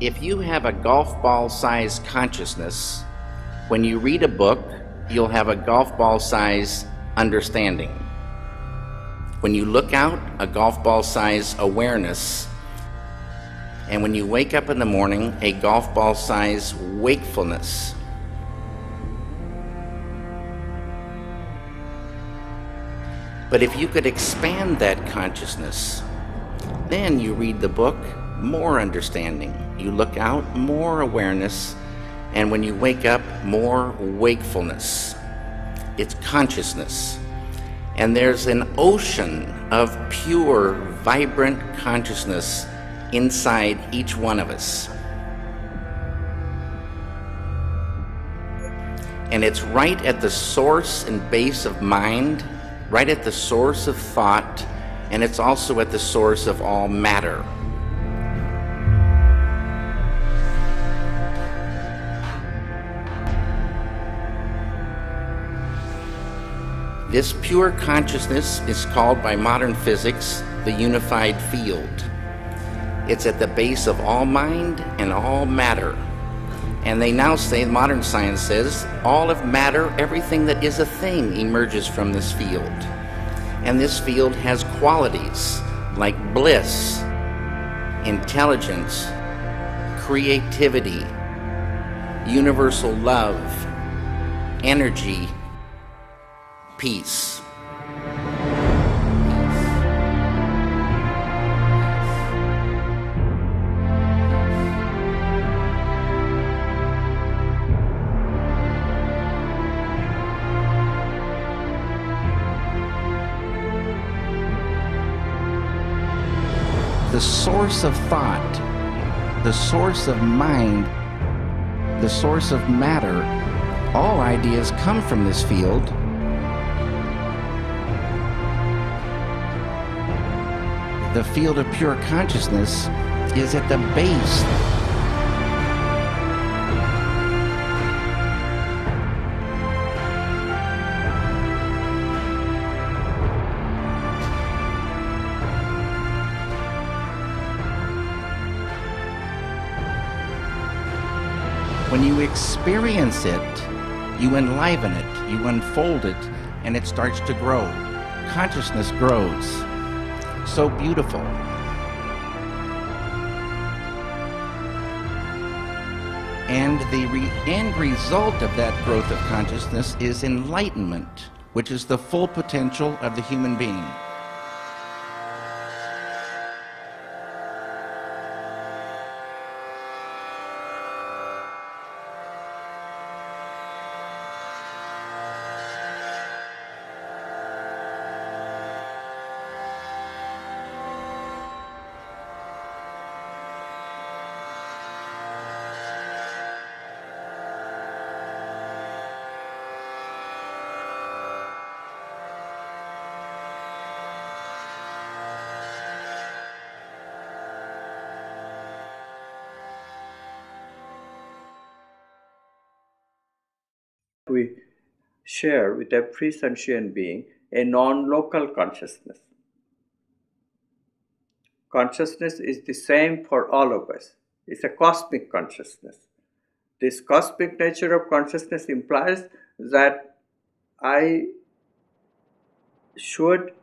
If you have a golf ball size consciousness, when you read a book, you'll have a golf ball size understanding. When you look out, a golf ball size awareness. And when you wake up in the morning, a golf ball size wakefulness. But if you could expand that consciousness, then you read the book, more understanding. You look out, more awareness. And when you wake up, more wakefulness. It's consciousness. And there's an ocean of pure, vibrant consciousness inside each one of us. And it's right at the source and base of mind, right at the source of thought, and it's also at the source of all matter. This pure consciousness is called by modern physics the unified field. It's at the base of all mind and all matter. And they now say, modern science says, all of matter, everything that is a thing, emerges from this field. And this field has qualities like bliss, intelligence, creativity, universal love, energy, peace. The source of thought, the source of mind, the source of matter, all ideas come from this field. The field of pure consciousness is at the base. When you experience it, you enliven it, you unfold it, and it starts to grow. Consciousness grows. So beautiful. And the end result of that growth of consciousness is enlightenment, which is the full potential of the human being. We share with every sentient being a non-local consciousness. Consciousness is the same for all of us. It's a cosmic consciousness. This cosmic nature of consciousness implies that I should,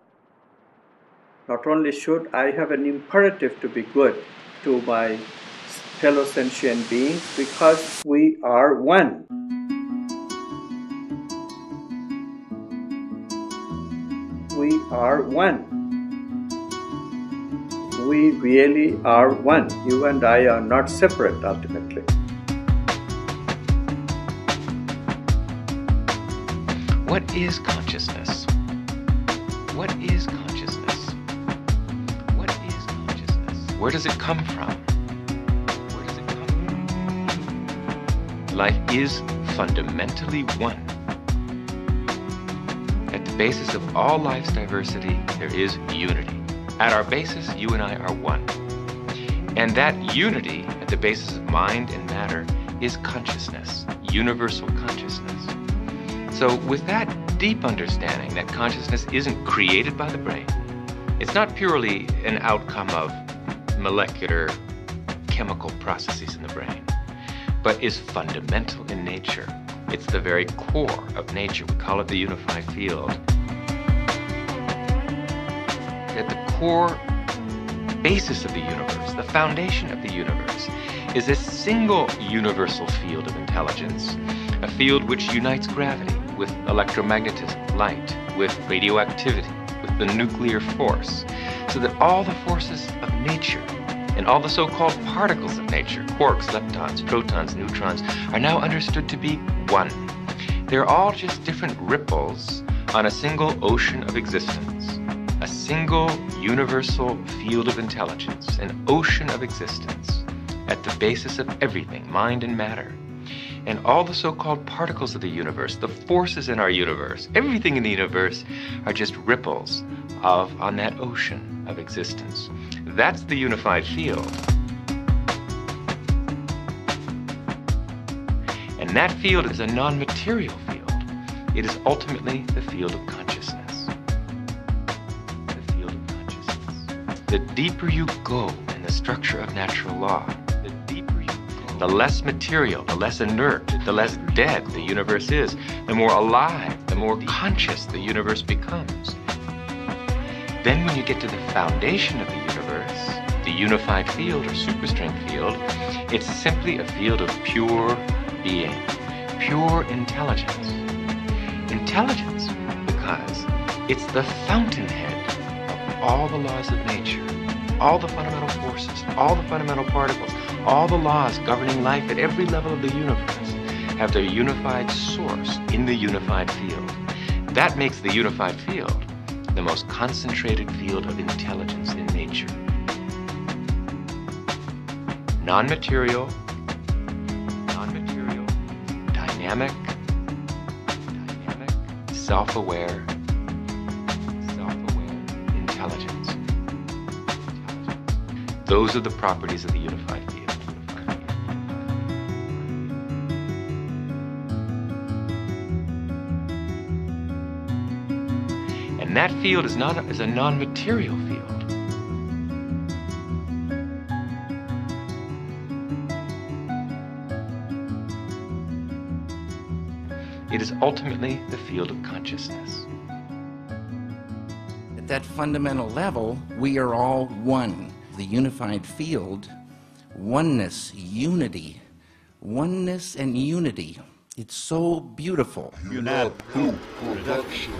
not only should, I have an imperative to be good to my fellow sentient beings because we are one. We are one. We really are one. You and I are not separate ultimately. What is consciousness? What is consciousness? What is consciousness? Where does it come from? Where does it come from? Life is fundamentally one. At the basis of all life's diversity, there is unity. At our basis, you and I are one. And that unity, at the basis of mind and matter, is consciousness, universal consciousness. So with that deep understanding that consciousness isn't created by the brain, it's not purely an outcome of molecular chemical processes in the brain, but is fundamental in nature. It's the very core of nature. We call it the unified field. At the core basis of the universe, the foundation of the universe, is this single universal field of intelligence, a field which unites gravity with electromagnetism, light, with radioactivity, with the nuclear force, so that all the forces of nature and all the so-called particles of nature, quarks, leptons, protons, neutrons, are now understood to be one. They're all just different ripples on a single ocean of existence, a single universal field of intelligence, an ocean of existence at the basis of everything, mind and matter. And all the so-called particles of the universe, the forces in our universe, everything in the universe are just ripples on that ocean of existence. That's the unified field. And that field is a non-material field. It is ultimately the field of consciousness. The field of consciousness. The deeper you go in the structure of natural law, the less material, the less inert, the less dead the universe is, the more alive, the more conscious the universe becomes. Then when you get to the foundation of the universe, the unified field or superstrength field, it's simply a field of pure being, pure intelligence. Intelligence because it's the fountainhead of all the laws of nature, all the fundamental forces, all the fundamental particles, all the laws governing life at every level of the universe have their unified source in the unified field. That makes the unified field the most concentrated field of intelligence in nature. Non-material, dynamic, self-aware intelligence. Those are the properties of the unified field. And that field is a non-material field. It is ultimately the field of consciousness. At that fundamental level, we are all one. The unified field, oneness, unity, oneness and unity. It's so beautiful. Hunab production.